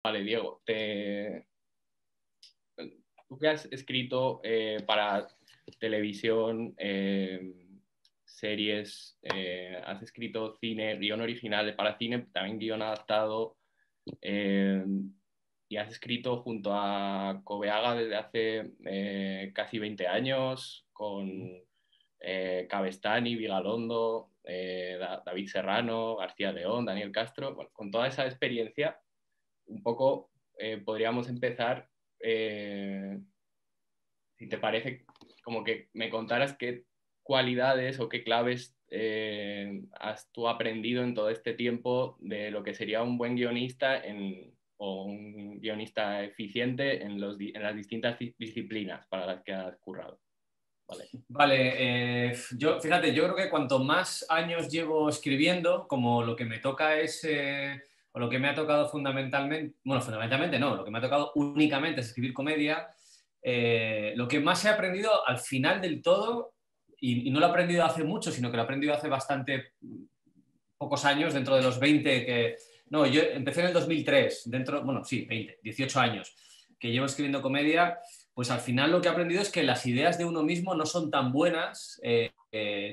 Vale, Diego, tú que has escrito para televisión, series, has escrito cine, guión original para cine, también guión adaptado, eh, y has escrito junto a Coveaga desde hace casi 20 años, con Cavestani, Vigalondo, David Serrano, García León, Daniel Castro. Bueno, con toda esa experiencia, un poco podríamos empezar, si te parece, como que me contaras qué cualidades o qué claves has tú aprendido en todo este tiempo de lo que sería un buen guionista o un guionista eficiente en las distintas disciplinas para las que has currado. Vale. Vale, fíjate, yo creo que cuanto más años llevo escribiendo, como lo que me toca es, o lo que me ha tocado fundamentalmente, bueno, fundamentalmente no, lo que me ha tocado únicamente es escribir comedia, lo que más he aprendido al final del todo, y no lo he aprendido hace mucho, sino que lo he aprendido hace bastante pocos años, dentro de los 20 que... No, yo empecé en el 2003, bueno, sí, 20, 18 años que llevo escribiendo comedia, pues al final lo que he aprendido es que las ideas de uno mismo no son tan buenas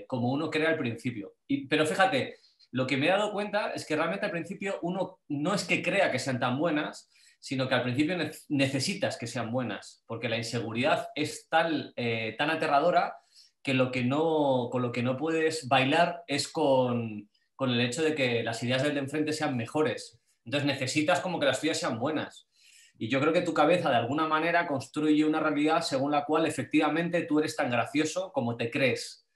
como uno cree al principio. Pero fíjate, lo que me he dado cuenta es que realmente al principio uno no es que crea que sean tan buenas, sino que al principio necesitas que sean buenas, porque la inseguridad es tan aterradora que con lo que no puedes bailar es con el hecho de que las ideas del de enfrente sean mejores. Entonces necesitas como que las tuyas sean buenas. Y yo creo que tu cabeza de alguna manera construye una realidad según la cual efectivamente tú eres tan gracioso como te crees.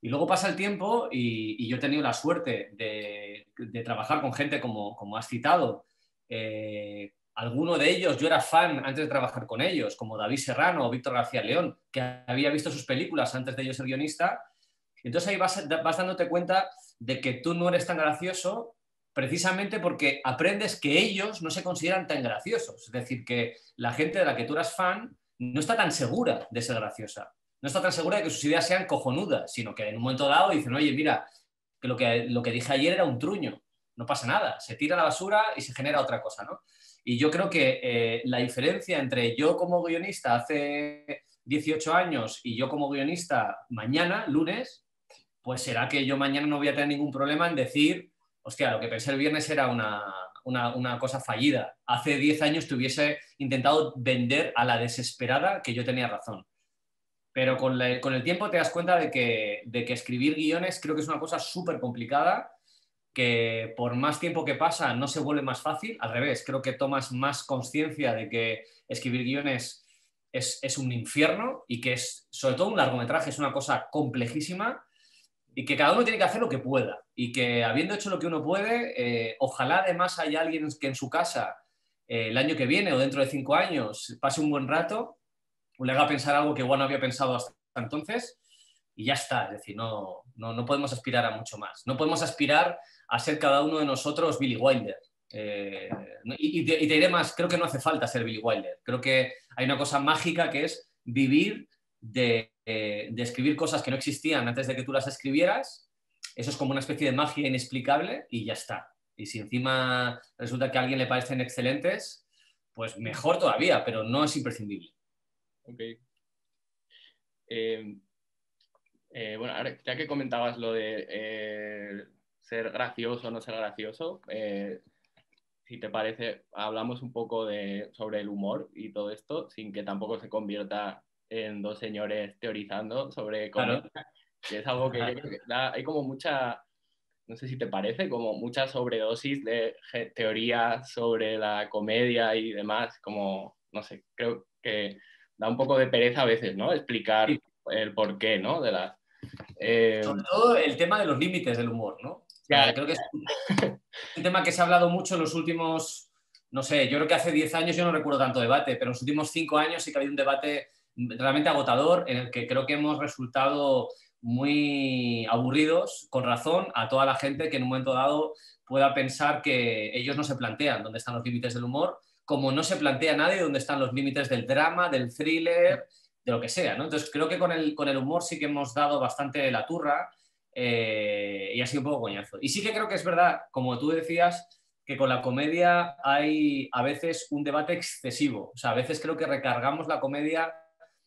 Y luego pasa el tiempo y yo he tenido la suerte de trabajar con gente como has citado. Alguno de ellos, yo era fan antes de trabajar con ellos, como David Serrano o Víctor García León, que había visto sus películas antes de ellos ser guionista. Entonces ahí vas dándote cuenta de que tú no eres tan gracioso precisamente porque aprendes que ellos no se consideran tan graciosos. Es decir, que la gente de la que tú eras fan no está tan segura de ser graciosa. No está tan segura de que sus ideas sean cojonudas, sino que en un momento dado dicen, oye, mira, que lo que dije ayer era un truño. No pasa nada, se tira a la basura y se genera otra cosa, ¿no? Y yo creo que la diferencia entre yo como guionista hace 18 años y yo como guionista mañana, lunes, pues será que yo mañana no voy a tener ningún problema en decir, hostia, lo que pensé el viernes era una cosa fallida. Hace 10 años te hubiese intentado vender a la desesperada que yo tenía razón. Pero con el tiempo te das cuenta de que escribir guiones creo que es una cosa súper complicada, que por más tiempo que pasa no se vuelve más fácil. Al revés, creo que tomas más conciencia de que escribir guiones es un infierno y que es, sobre todo un largometraje, es una cosa complejísima y que cada uno tiene que hacer lo que pueda y que habiendo hecho lo que uno puede, ojalá además haya alguien que en su casa el año que viene o dentro de 5 años pase un buen rato o le haga pensar algo que igual no había pensado hasta entonces y ya está. Es decir, no podemos aspirar a mucho más. No podemos aspirar a ser cada uno de nosotros Billy Wilder. Y te diré más, creo que no hace falta ser Billy Wilder. Creo que hay una cosa mágica que es vivir de escribir cosas que no existían antes de que tú las escribieras. Eso es como una especie de magia inexplicable y ya está. Y si encima resulta que a alguien le parecen excelentes, pues mejor todavía, pero no es imprescindible. Ok. Bueno, ahora, ya que comentabas lo de ser gracioso o no ser gracioso, si te parece, hablamos un poco sobre el humor y todo esto, sin que tampoco se convierta en dos señores teorizando sobre Claro. comedia, que es algo que yo creo que hay como mucha, no sé si te parece, como mucha sobredosis de teoría sobre la comedia y demás, como, no sé, creo que da un poco de pereza a veces, ¿no? Explicar Sí. el porqué, ¿no? De las... Sobre todo el tema de los límites del humor, ¿no? O ya, sea, creo que es un tema que se ha hablado mucho en los últimos, no sé, yo creo que hace 10 años yo no recuerdo tanto debate, pero en los últimos 5 años sí que ha habido un debate realmente agotador en el que creo que hemos resultado muy aburridos, con razón, a toda la gente que en un momento dado pueda pensar que ellos no se plantean dónde están los límites del humor, como no se plantea nadie dónde están los límites del drama, del thriller, de lo que sea, ¿no? Entonces creo que con el humor sí que hemos dado bastante la turra y ha sido un poco coñazo. Y sí que creo que es verdad, como tú decías, que con la comedia hay a veces un debate excesivo. O sea, a veces creo que recargamos la comedia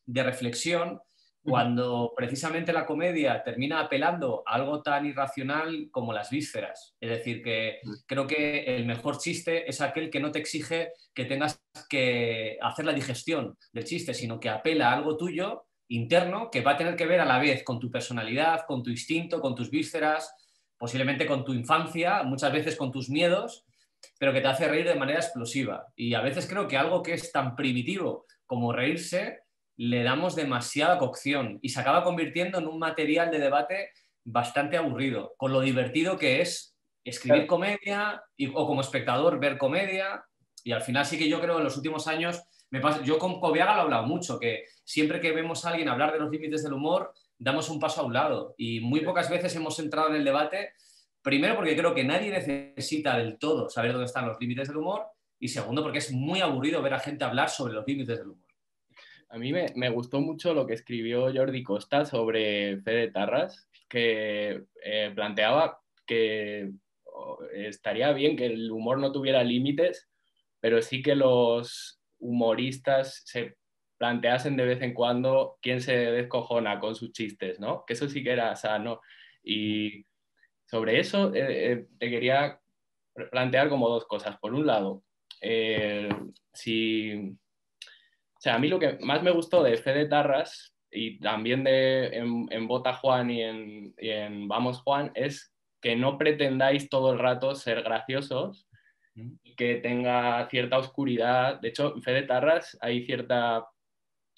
de reflexión cuando precisamente la comedia termina apelando a algo tan irracional como las vísceras. Es decir, que creo que el mejor chiste es aquel que no te exige que tengas que hacer la digestión del chiste, sino que apela a algo tuyo interno que va a tener que ver a la vez con tu personalidad, con tu instinto, con tus vísceras, posiblemente con tu infancia, muchas veces con tus miedos, pero que te hace reír de manera explosiva. Y a veces creo que algo que es tan primitivo como reírse le damos demasiada cocción y se acaba convirtiendo en un material de debate bastante aburrido, con lo divertido que es escribir comedia o como espectador ver comedia. Y al final sí que yo creo en los últimos años, yo con Cobiaga lo he hablado mucho, que siempre que vemos a alguien hablar de los límites del humor, damos un paso a un lado. Y muy pocas veces hemos entrado en el debate, primero porque creo que nadie necesita del todo saber dónde están los límites del humor, y segundo porque es muy aburrido ver a gente hablar sobre los límites del humor. A mí me gustó mucho lo que escribió Jordi Costa sobre Fede Tarras, que planteaba que estaría bien que el humor no tuviera límites, pero sí que los humoristas se planteasen de vez en cuando quién se descojona con sus chistes, ¿no? Que eso sí que era sano. Y sobre eso te quería plantear como dos cosas. Por un lado, si... O sea, a mí lo que más me gustó de Fede Tarras y también en Vota Juan y en Vamos Juan es que no pretendáis todo el rato ser graciosos, que tenga cierta oscuridad. De hecho, en Fede Tarras hay cierta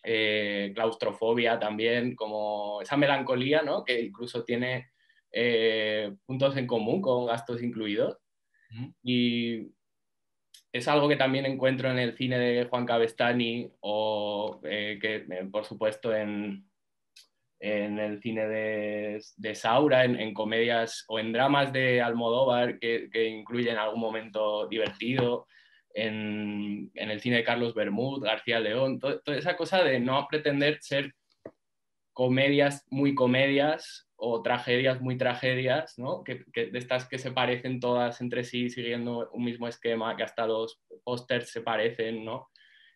claustrofobia también, como esa melancolía, ¿no? Que incluso tiene puntos en común con Gastos Incluidos. Y es algo que también encuentro en el cine de Juan Cabestany o por supuesto en el cine de Saura, en comedias o en dramas de Almodóvar que incluyen algún momento divertido, en el cine de Carlos Bermúdez, García León, toda esa cosa de no pretender ser comedias muy comedias o tragedias muy tragedias, ¿no? De estas que se parecen todas entre sí siguiendo un mismo esquema, que hasta los pósters se parecen, ¿no?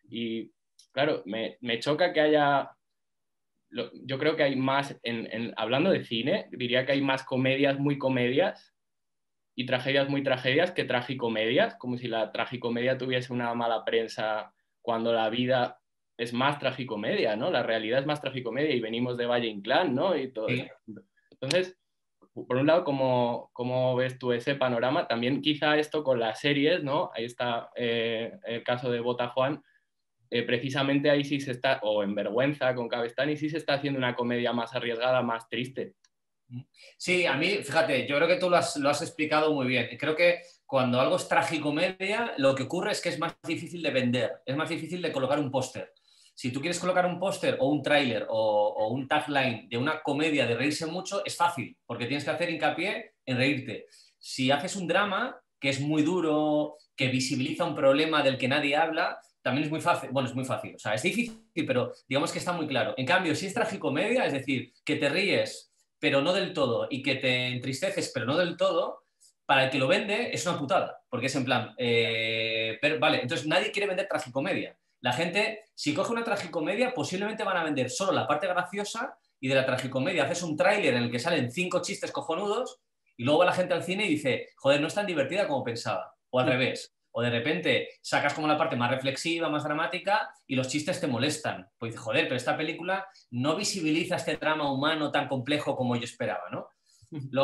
Y claro, me choca que haya... Yo creo que hay más, hablando de cine, diría que hay más comedias muy comedias y tragedias muy tragedias que tragicomedias, como si la tragicomedia tuviese una mala prensa cuando la vida es más tragicomedia, ¿no? La realidad es más tragicomedia y venimos de Valle Inclán, ¿no? Y todo eso. Entonces, por un lado, ¿cómo ves tú ese panorama? También quizá esto con las series, ¿no? Ahí está el caso de Bota Juan. Precisamente ahí sí se está, o en Vergüenza con Cabestany, sí se está haciendo una comedia más arriesgada, más triste. Sí, a mí, fíjate, yo creo que tú lo has explicado muy bien. Creo que cuando algo es tragicomedia, lo que ocurre es que es más difícil de vender, es más difícil de colocar un póster. Si tú quieres colocar un póster o un tráiler o un tagline de una comedia de reírse mucho, es fácil, porque tienes que hacer hincapié en reírte. Si haces un drama que es muy duro, que visibiliza un problema del que nadie habla, también es muy fácil. Bueno, es muy fácil, o sea, es difícil, pero digamos que está muy claro. En cambio, si es tragicomedia, es decir, que te ríes pero no del todo, y que te entristeces, pero no del todo, para el que lo vende es una putada, porque es en plan, pero, vale, entonces nadie quiere vender tragicomedia. La gente, si coge una tragicomedia, posiblemente van a vender solo la parte graciosa, y de la tragicomedia haces un tráiler en el que salen 5 chistes cojonudos, y luego va la gente al cine y dice, joder, no es tan divertida como pensaba, o al revés. O de repente sacas como la parte más reflexiva, más dramática y los chistes te molestan. Pues dices, joder, pero esta película no visibiliza este drama humano tan complejo como yo esperaba, ¿no?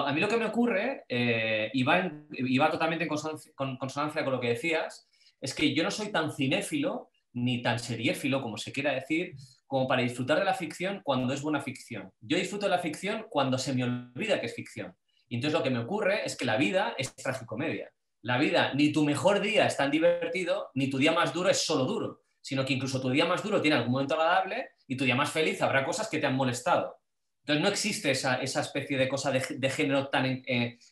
A mí lo que me ocurre, y va totalmente en consonancia con lo que decías, es que yo no soy tan cinéfilo ni tan seriéfilo, como se quiera decir, como para disfrutar de la ficción cuando es buena ficción. Yo disfruto de la ficción cuando se me olvida que es ficción. Y entonces lo que me ocurre es que la vida es tragicomedia. La vida, ni tu mejor día es tan divertido, ni tu día más duro es solo duro, sino que incluso tu día más duro tiene algún momento agradable y tu día más feliz habrá cosas que te han molestado. Entonces no existe esa especie de cosa de género tan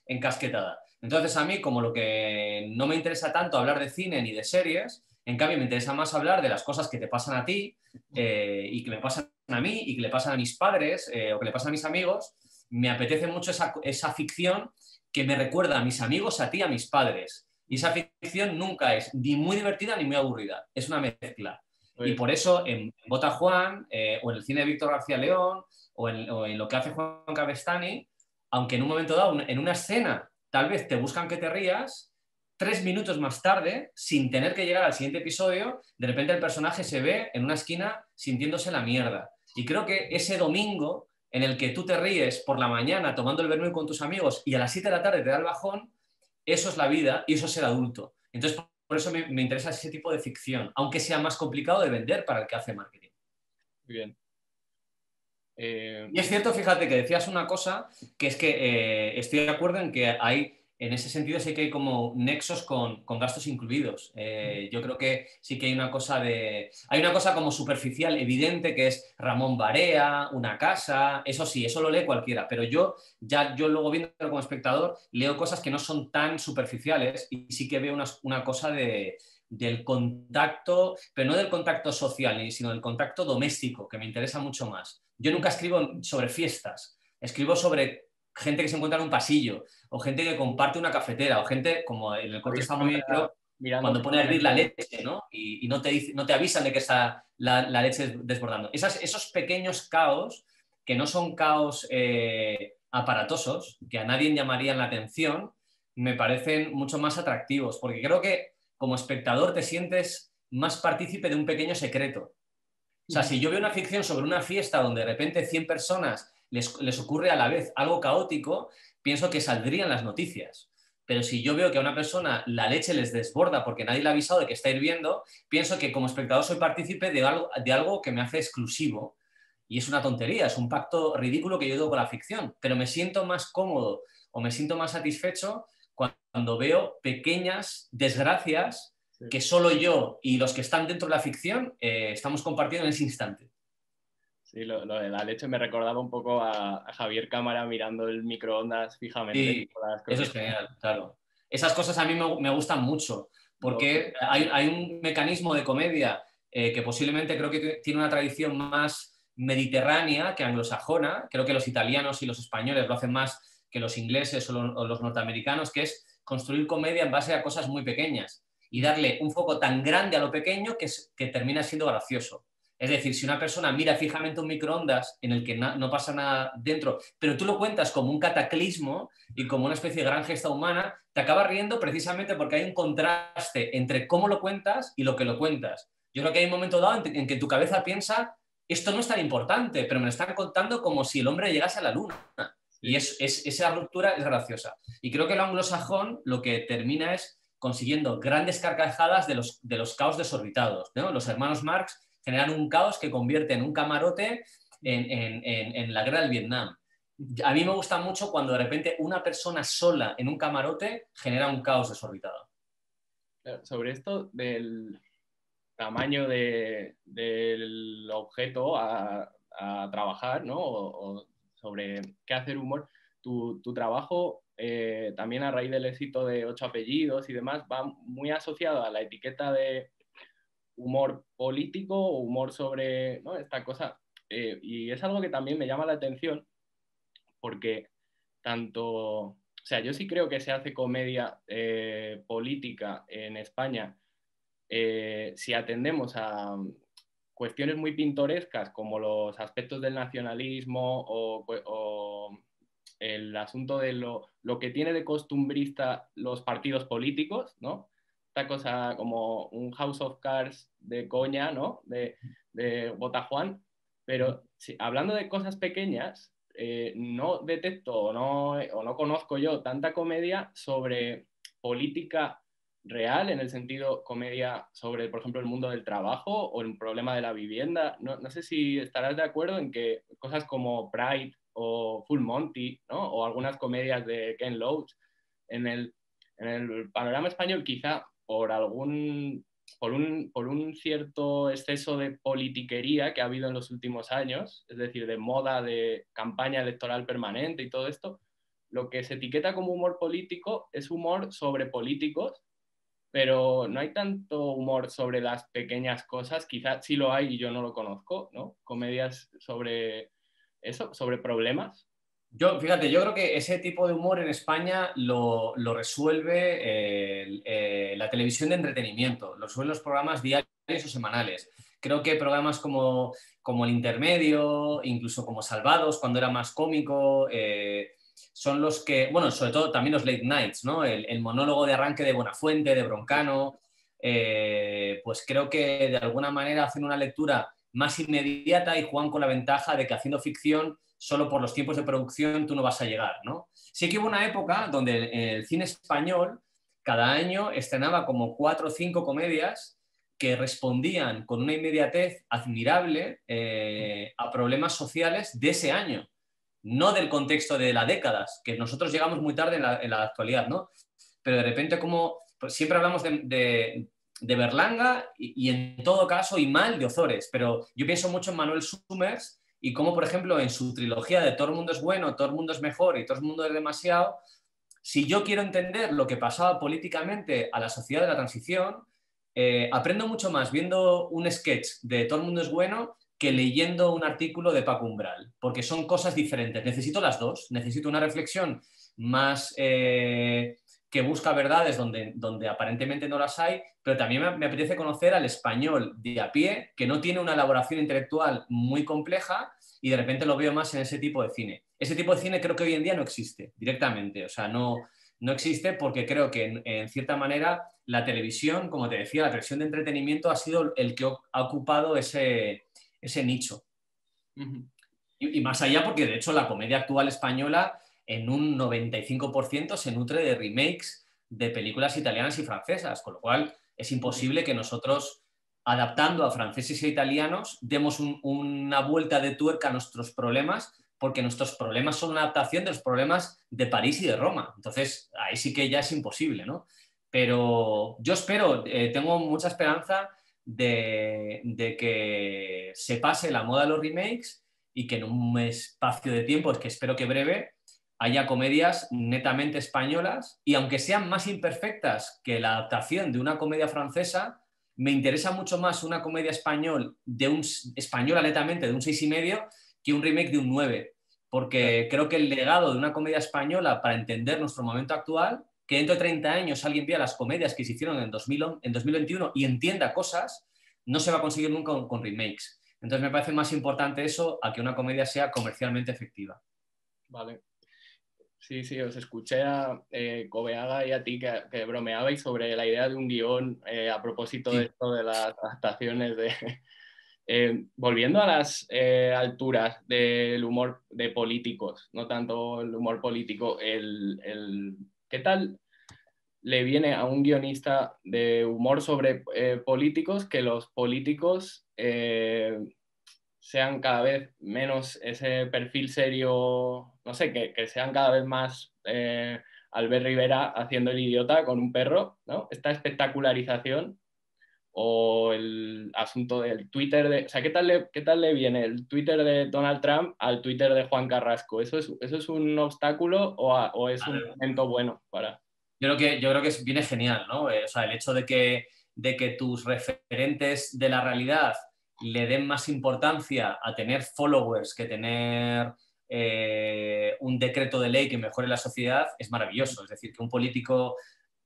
encasquetada. Entonces a mí, como lo que no me interesa tanto hablar de cine ni de series, en cambio me interesa más hablar de las cosas que te pasan a ti y que me pasan a mí y que le pasan a mis padres o que le pasan a mis amigos, me apetece mucho esa ficción que me recuerda a mis amigos, a ti, a mis padres. Y esa ficción nunca es ni muy divertida ni muy aburrida, es una mezcla. Y Pues, por eso en Bota Juan, o en el cine de Víctor García León, o en lo que hace Juan Cabestany, aunque en un momento dado, en una escena, tal vez te buscan que te rías, 3 minutos más tarde, sin tener que llegar al siguiente episodio, de repente el personaje se ve en una esquina sintiéndose la mierda. Y creo que ese domingo en el que tú te ríes por la mañana tomando el vermú con tus amigos y a las 7 de la tarde te da el bajón, eso es la vida y eso es ser adulto. Entonces, por eso me interesa ese tipo de ficción, aunque sea más complicado de vender para el que hace marketing. muy bien. Y es cierto, fíjate, que decías una cosa, que es que estoy de acuerdo en que hay, en ese sentido sí que hay como nexos con gastos incluidos. Yo creo que sí que hay una cosa hay una cosa como superficial, evidente, que es Ramón Barea, una casa, eso sí, eso lo lee cualquiera, pero yo luego viendo como espectador leo cosas que no son tan superficiales y sí que veo una cosa del contacto, pero no del contacto social, sino del contacto doméstico, que me interesa mucho más. Yo nunca escribo sobre fiestas, escribo sobre gente que se encuentra en un pasillo, o gente que comparte una cafetera, o gente, como en el corto Javier está muy bien, Cámara mirando cuando pone a hervir la fijamente. leche, ¿no? Y no te avisan de que está la leche desbordando. Esos pequeños caos, que no son caos aparatosos, que a nadie llamarían la atención, me parecen mucho más atractivos, porque creo que como espectador te sientes más partícipe de un pequeño secreto. O sea, si yo veo una ficción sobre una fiesta donde de repente 100 personas les ocurre a la vez algo caótico, pienso que saldrían las noticias. Pero si yo veo que a una persona la leche les desborda porque nadie le ha avisado de que está hirviendo, pienso que como espectador soy partícipe de algo que me hace exclusivo. Y es una tontería, es un pacto ridículo que yo doy con la ficción. Pero me siento más cómodo o me siento más satisfecho cuando veo pequeñas desgracias Sí. que solo yo y los que están dentro de la ficción estamos compartiendo en ese instante. Sí, lo de la leche me recordaba un poco a Javier Cámara mirando el microondas fijamente Sí, con las eso es croquetas. genial, claro. Esas cosas a mí me gustan mucho, porque hay un mecanismo de comedia que posiblemente creo que tiene una tradición más mediterránea que anglosajona. Creo que los italianos y los españoles lo hacen más que los ingleses o los norteamericanos, que es construir comedia en base a cosas muy pequeñas y darle un foco tan grande a lo pequeño que termina siendo gracioso. Es decir, si una persona mira fijamente un microondas en el que no pasa nada dentro, pero tú lo cuentas como un cataclismo y como una especie de gran gesta humana, te acabas riendo precisamente porque hay un contraste entre cómo lo cuentas y lo que lo cuentas. Yo creo que hay un momento dado en que tu cabeza piensa, esto no es tan importante, pero me lo están contando como si el hombre llegase a la luna. Y Sí. esa ruptura es graciosa. Y creo que el anglosajón lo que termina es consiguiendo grandes carcajadas de los caos desorbitados, ¿no? Los hermanos Marx generan un caos que convierte en un camarote en la guerra del Vietnam. A mí me gusta mucho cuando de repente una persona sola en un camarote genera un caos desorbitado. Sobre esto del tamaño del objeto a trabajar, ¿no? O sobre qué hacer humor. Tu trabajo, también a raíz del éxito de Ocho Apellidos y demás, va muy asociado a la etiqueta de humor político o humor sobre, ¿no? Esta cosa. Y es algo que también me llama la atención porque tanto, o sea, yo sí creo que se hace comedia política en España si atendemos a cuestiones muy pintorescas como los aspectos del nacionalismo o el asunto de lo que tiene de costumbrista los partidos políticos, ¿no? Esta cosa como un House of Cards de coña, ¿no? De Botajuan. Pero sí, hablando de cosas pequeñas, no detecto o no conozco yo tanta comedia sobre política real, en el sentido comedia sobre, por ejemplo, el mundo del trabajo o el problema de la vivienda. No, no sé si estarás de acuerdo en que cosas como Pride o Full Monty, ¿no? O algunas comedias de Ken Loach, en en el panorama español quizá por un cierto exceso de politiquería que ha habido en los últimos años, es decir, de moda de campaña electoral permanente y todo esto, lo que se etiqueta como humor político es humor sobre políticos, pero no hay tanto humor sobre las pequeñas cosas, quizás sí lo hay y yo no lo conozco, ¿no? Comedias sobre eso, sobre problemas. Fíjate, yo creo que ese tipo de humor en España lo resuelve la televisión de entretenimiento, lo resuelven los programas diarios o semanales. Creo que programas como El Intermedio, incluso como Salvados, cuando era más cómico, son los que, bueno, sobre todo también los late nights, ¿no? El monólogo de arranque de Buenafuente, de Broncano, pues creo que de alguna manera hacen una lectura más inmediata y juegan con la ventaja de que haciendo ficción solo por los tiempos de producción tú no vas a llegar, ¿no? Sí que hubo una época donde el cine español cada año estrenaba como 4 o 5 comedias que respondían con una inmediatez admirable a problemas sociales de ese año, no del contexto de las décadas, que nosotros llegamos muy tarde en la actualidad, ¿no? Pero de repente como pues siempre hablamos de Berlanga y en todo caso y mal de Ozores, pero yo pienso mucho en Manuel Summers y cómo, por ejemplo, en su trilogía de Todo el mundo es bueno, todo el mundo es mejor y todo el mundo es demasiado, si yo quiero entender lo que pasaba políticamente a la sociedad de la transición, aprendo mucho más viendo un sketch de Todo el mundo es bueno que leyendo un artículo de Paco Umbral, porque son cosas diferentes. Necesito las dos, necesito una reflexión más que busca verdades donde aparentemente no las hay, pero también me apetece conocer al español de a pie, que no tiene una elaboración intelectual muy compleja y de repente lo veo más en ese tipo de cine. Ese tipo de cine creo que hoy en día no existe directamente, o sea, no existe porque creo que en cierta manera la televisión, como te decía, la televisión de entretenimiento ha sido el que ha ocupado ese nicho. Ujú. Y más allá porque de hecho la comedia actual española en un 95% se nutre de remakes de películas italianas y francesas, con lo cual es imposible que nosotros, adaptando a franceses e italianos, demos una vuelta de tuerca a nuestros problemas, porque nuestros problemas son una adaptación de los problemas de París y de Roma. Entonces, ahí sí que ya es imposible, ¿no? Pero yo espero, tengo mucha esperanza de que se pase la moda de los remakes y que en un espacio de tiempo, es que espero que breve, haya comedias netamente españolas y aunque sean más imperfectas que la adaptación de una comedia francesa, me interesa mucho más una comedia española netamente de un 6,5 que un remake de un 9, porque creo que el legado de una comedia española para entender nuestro momento actual, que dentro de 30 años alguien vea las comedias que se hicieron en 2021 y entienda cosas, no se va a conseguir nunca con remakes. Entonces me parece más importante eso a que una comedia sea comercialmente efectiva. Vale. Sí, sí, os escuché a Cobeaga y a ti que bromeabais sobre la idea de un guión a propósito de Sí. esto de las adaptaciones de... volviendo a las alturas del humor de políticos, no tanto el humor político, ¿qué tal le viene a un guionista de humor sobre políticos que los políticos sean cada vez menos ese perfil serio, no sé, que sean cada vez más Albert Rivera haciendo el idiota con un perro, ¿no? Esta espectacularización o el asunto del Twitter de... O sea, qué tal le viene el Twitter de Donald Trump al Twitter de Juan Carrasco? ¿Eso es un obstáculo o es un momento bueno para...? Yo creo que viene genial, ¿no? O sea, el hecho de que tus referentes de la realidad le den más importancia a tener followers que tener un decreto de ley que mejore la sociedad es maravilloso. Es decir, que un político,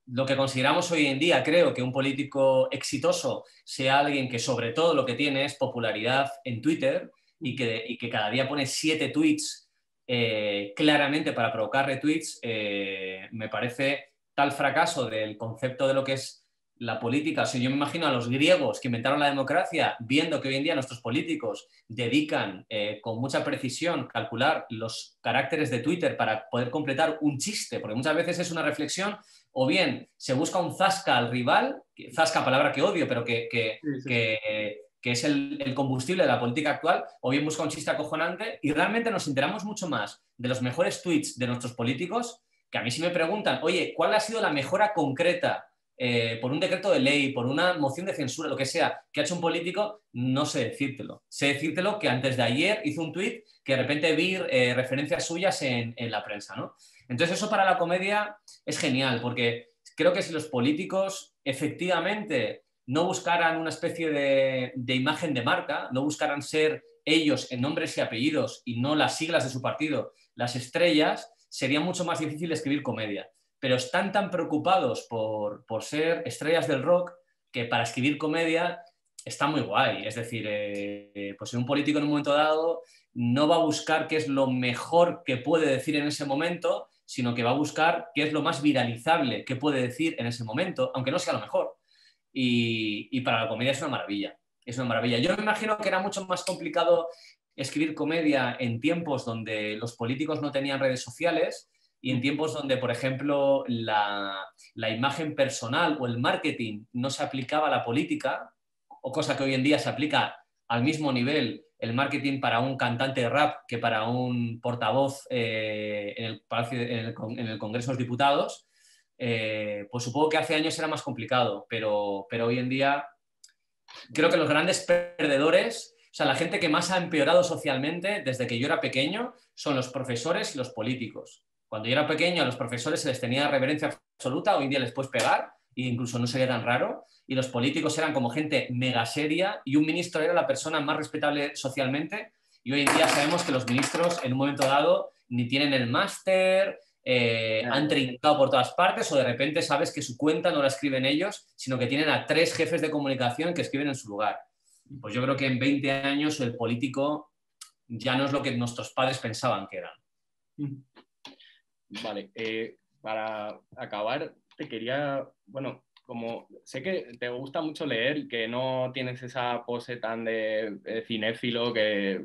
lo que consideramos hoy en día, creo que un político exitoso sea alguien que sobre todo lo que tiene es popularidad en Twitter y que cada día pone 7 tweets claramente para provocar retweets, me parece tal fracaso del concepto de lo que es la política. O sea, yo me imagino a los griegos que inventaron la democracia viendo que hoy en día nuestros políticos dedican con mucha precisión calcular los caracteres de Twitter para poder completar un chiste, porque muchas veces es una reflexión o bien se busca un zasca al rival, zasca palabra que odio, pero Sí, sí. que es el combustible de la política actual, o bien busca un chiste acojonante y realmente nos enteramos mucho más de los mejores tweets de nuestros políticos que a mí si me preguntan, oye, ¿cuál ha sido la mejora concreta por un decreto de ley, por una moción de censura, lo que sea, que ha hecho un político? No sé decírtelo. Sé decírtelo que antes de ayer hizo un tuit que de repente vi referencias suyas en la prensa, ¿no? Entonces eso para la comedia es genial, porque creo que si los políticos efectivamente no buscaran una especie de imagen de marca, no buscaran ser ellos en nombres y apellidos y no las siglas de su partido, las estrellas, sería mucho más difícil escribir comedia. Pero están tan preocupados por ser estrellas del rock que para escribir comedia está muy guay. Es decir, pues un político en un momento dado no va a buscar qué es lo mejor que puede decir en ese momento, sino que va a buscar qué es lo más viralizable que puede decir en ese momento, aunque no sea lo mejor. Y para la comedia es una maravilla. Es una maravilla. Yo me imagino que era mucho más complicado escribir comedia en tiempos donde los políticos no tenían redes sociales y en tiempos donde, por ejemplo, la imagen personal o el marketing no se aplicaba a la política, o cosa que hoy en día se aplica al mismo nivel el marketing para un cantante de rap que para un portavoz en el Congreso de los Diputados. Pues supongo que hace años era más complicado, pero hoy en día creo que los grandes perdedores, o sea, la gente que más ha empeorado socialmente desde que yo era pequeño, son los profesores y los políticos. Cuando yo era pequeño a los profesores se les tenía reverencia absoluta, hoy en día les puedes pegar e incluso no sería tan raro, y los políticos eran como gente mega seria y un ministro era la persona más respetable socialmente, y hoy en día sabemos que los ministros en un momento dado ni tienen el máster, han trincado por todas partes, o de repente sabes que su cuenta no la escriben ellos, sino que tienen a 3 jefes de comunicación que escriben en su lugar. Pues yo creo que en 20 años el político ya no es lo que nuestros padres pensaban que eran. Vale, para acabar, te quería, bueno, como sé que te gusta mucho leer y que no tienes esa pose tan de cinéfilo que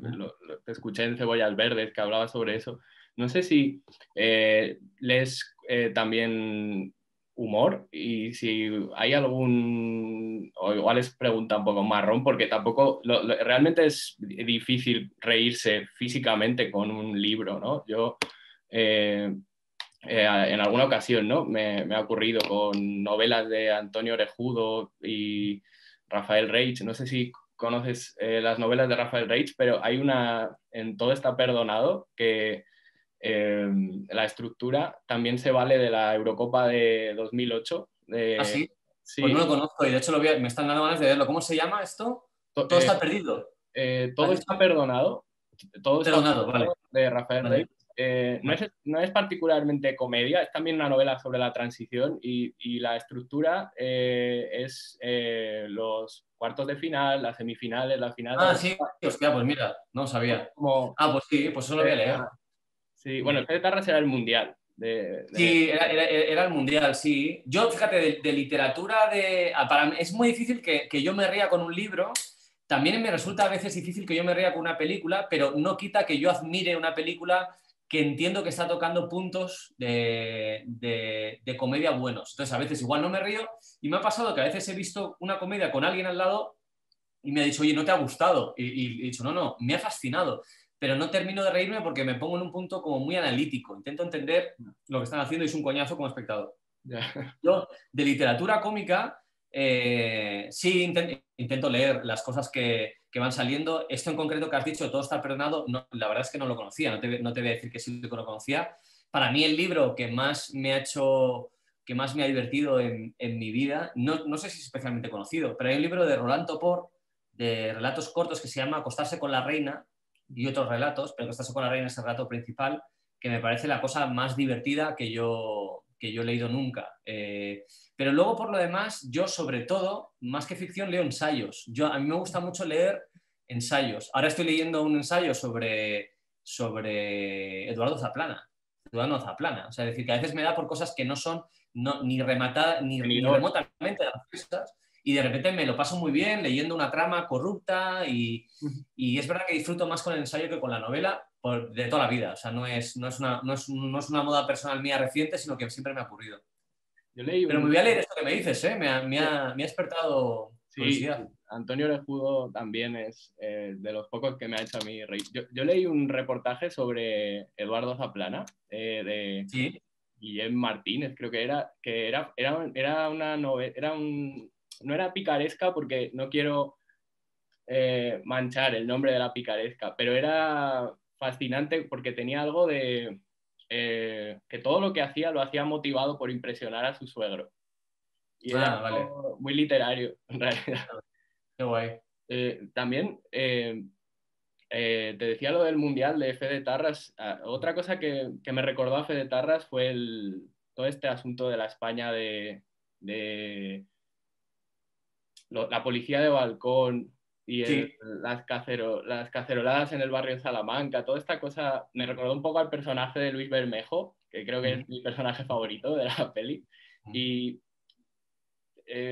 te escuché en Cebollas Verdes que hablaba sobre eso. No sé si lees también humor y si hay algún, o igual es pregunta un poco marrón, porque tampoco, realmente es difícil reírse físicamente con un libro, ¿no? Yo... en alguna ocasión, ¿no? Me ha ocurrido con novelas de Antonio Orejudo y Rafael Reich. No sé si conoces las novelas de Rafael Reich, pero hay una en Todo está perdonado que la estructura también se vale de la Eurocopa de 2008. ¿Ah, sí? Pues no Sí. lo conozco y de hecho me están dando ganas de verlo. ¿Cómo se llama esto? Todo está perdido. Todo está perdonado. Todo está Perdonado, vale. perdonado de Rafael Vale. Reich. No es particularmente comedia, es también una novela sobre la transición y la estructura es los cuartos de final, las semifinales, la final de Ah, la sí, Copa. hostia, pues mira, no sabía. Como, Ah, pues sí, pues eso lo voy a leer. sí, bueno, el Tarra será el mundial. Sí, era el mundial, sí. Yo, fíjate, de literatura, para mí, es muy difícil que yo me ría con un libro. También me resulta a veces difícil que yo me ría con una película, pero no quita que yo admire una película que entiendo que está tocando puntos de comedia buenos. Entonces, a veces igual no me río y me ha pasado que a veces he visto una comedia con alguien al lado y me ha dicho, oye, ¿no te ha gustado? Y he dicho, no, no, me ha fascinado, pero no termino de reírme porque me pongo en un punto como muy analítico. Intento entender lo que están haciendo y es un coñazo como espectador. Yeah. Yo, de literatura cómica, sí intento leer las cosas que van saliendo. Esto en concreto que has dicho, Todo está perdonado, no, la verdad es que no lo conocía, no te voy a decir que sí que lo conocía. Para mí el libro que más me ha hecho, que más me ha divertido en mi vida, no sé si es especialmente conocido, pero hay un libro de Roland Topor, de relatos cortos, que se llama Acostarse con la reina y otros relatos, pero Acostarse con la reina es el relato principal, que me parece la cosa más divertida que yo he leído nunca. Pero luego, por lo demás, yo sobre todo, más que ficción, leo ensayos. A mí me gusta mucho leer ensayos. Ahora estoy leyendo un ensayo sobre Eduardo Zaplana. Eduardo Zaplana. O sea, es decir, que a veces me da por cosas que no son ni rematadas, ni remotamente graciosas, y de repente me lo paso muy bien leyendo una trama corrupta y es verdad que disfruto más con el ensayo que con la novela de toda la vida. O sea, no es una moda personal mía reciente, sino que siempre me ha ocurrido. Yo leí Pero me voy a leer esto que me dices, ¿eh? Me ha despertado curiosidad. Sí, Antonio Orejudo también es de los pocos que me ha hecho a mí reír. Yo leí un reportaje sobre Eduardo Zaplana de Sí. Guillem Martínez, creo era una novela, no era picaresca porque no quiero manchar el nombre de la picaresca, pero era fascinante porque tenía algo de que todo lo que hacía lo hacía motivado por impresionar a su suegro. Y era Vale. muy literario, en realidad. Qué guay. También te decía lo del Mundial de Fede Tarras. Otra cosa que me recordó a Fede Tarras fue todo este asunto de la España de la policía de balcón y Sí. las caceroladas en el barrio de Salamanca. Toda esta cosa me recordó un poco al personaje de Luis Bermejo, que creo que Ujú, es mi personaje favorito de la peli. ujú. Y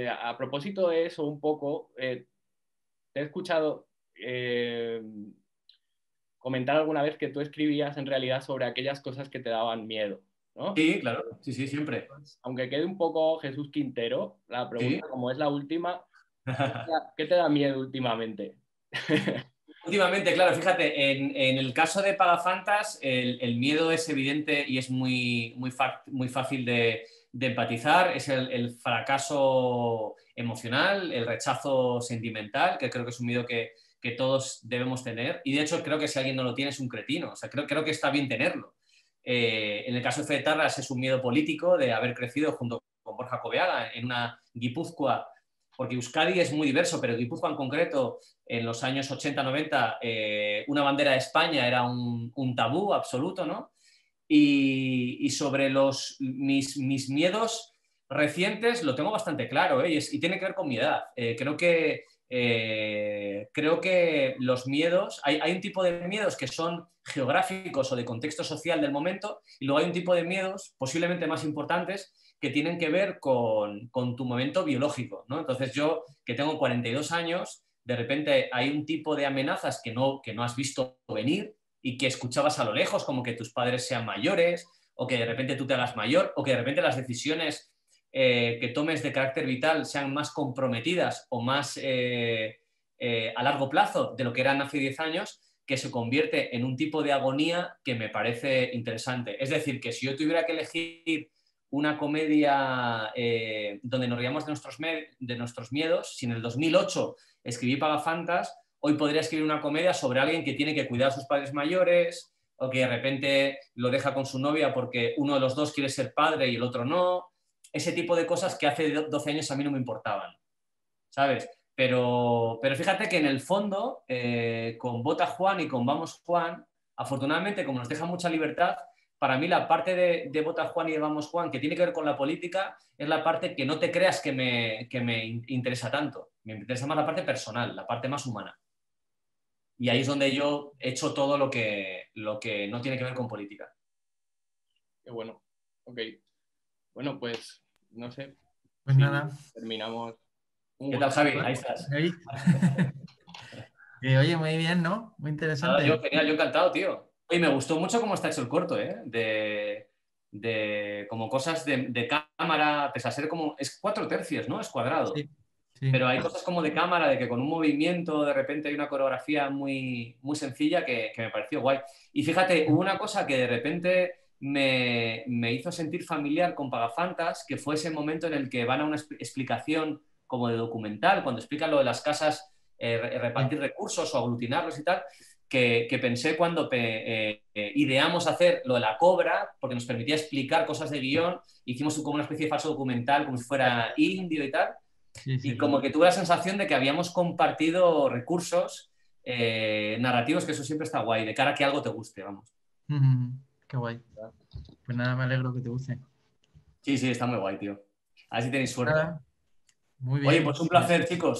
a propósito de eso, un poco, te he escuchado comentar alguna vez que tú escribías en realidad sobre aquellas cosas que te daban miedo, ¿no? Sí, claro, sí, sí, siempre. Aunque quede un poco Jesús Quintero, la Sí. pregunta, como es la última, ¿qué te da miedo últimamente? Últimamente, claro, fíjate, en el caso de Pagafantas, el miedo es evidente y es muy fácil de empatizar. Es el fracaso emocional, el rechazo sentimental, que creo que es un miedo que todos debemos tener. Y de hecho, creo que si alguien no lo tiene es un cretino. O sea, creo que está bien tenerlo. En el caso de Fede Tarras es un miedo político de haber crecido junto con Borja Coveaga en una Guipúzcoa, porque Euskadi es muy diverso, pero Guipúzcoa en concreto en los años 80-90 una bandera de España era un tabú absoluto, ¿no? Y sobre mis miedos recientes lo tengo bastante claro, ¿eh? Y tiene que ver con mi edad. Creo que los miedos, hay un tipo de miedos que son geográficos o de contexto social del momento, y luego hay un tipo de miedos posiblemente más importantes que tienen que ver con tu momento biológico, ¿no? Entonces yo, que tengo 42 años, de repente hay un tipo de amenazas que no has visto venir y que escuchabas a lo lejos, como que tus padres sean mayores, o que de repente tú te hagas mayor, o que de repente las decisiones que tomes de carácter vital sean más comprometidas o más a largo plazo de lo que eran hace 10 años, que se convierte en un tipo de agonía que me parece interesante. Es decir, que si yo tuviera que elegir una comedia donde nos riamos de nuestros miedos, si en el 2008 escribí Pagafantas, hoy podría escribir una comedia sobre alguien que tiene que cuidar a sus padres mayores, o que de repente lo deja con su novia porque uno de los dos quiere ser padre y el otro no. Ese tipo de cosas que hace 12 años a mí no me importaban, ¿sabes? Pero fíjate que en el fondo, con Vota Juan y con Vamos Juan, afortunadamente, como nos deja mucha libertad, para mí la parte de Vota Juan y de Vamos Juan, que tiene que ver con la política, es la parte que no te creas que me interesa tanto. Me interesa más la parte personal, la parte más humana. Y ahí es donde yo he hecho todo lo que no tiene que ver con política. Qué bueno. Ok. Bueno, pues no sé Pues si nada, terminamos. Un ¿Qué tal, gusto. Javi? Ahí estás. ahí. Oye, muy bien, ¿no? Muy Nada, yo interesante. genial, yo encantado, tío. Oye, me gustó mucho cómo está hecho el corto, ¿eh? Como cosas de cámara, pese a ser como... Es 4 tercios, ¿no? Es cuadrado. Sí, sí. Pero hay cosas como de cámara, de que con un movimiento de repente hay una coreografía muy sencilla que me pareció guay. Y fíjate, hubo una cosa que de repente me hizo sentir familiar con Pagafantas, que fue ese momento en el que van a una explicación como de documental, cuando explican lo de las casas, Sí. repartir recursos o aglutinarlos y tal, que pensé cuando ideamos hacer lo de la cobra, porque nos permitía explicar cosas de guión, hicimos como una especie de falso documental, como si fuera indio y tal, Sí, y sí. como que tuve la sensación de que habíamos compartido recursos narrativos, que eso siempre está guay, de cara a que algo te guste, vamos. Qué guay. Pues nada, me alegro que te guste. Sí, sí, está muy guay, tío. A ver si tenéis suerte. Nada, muy Oye, bien. pues un placer, chicos.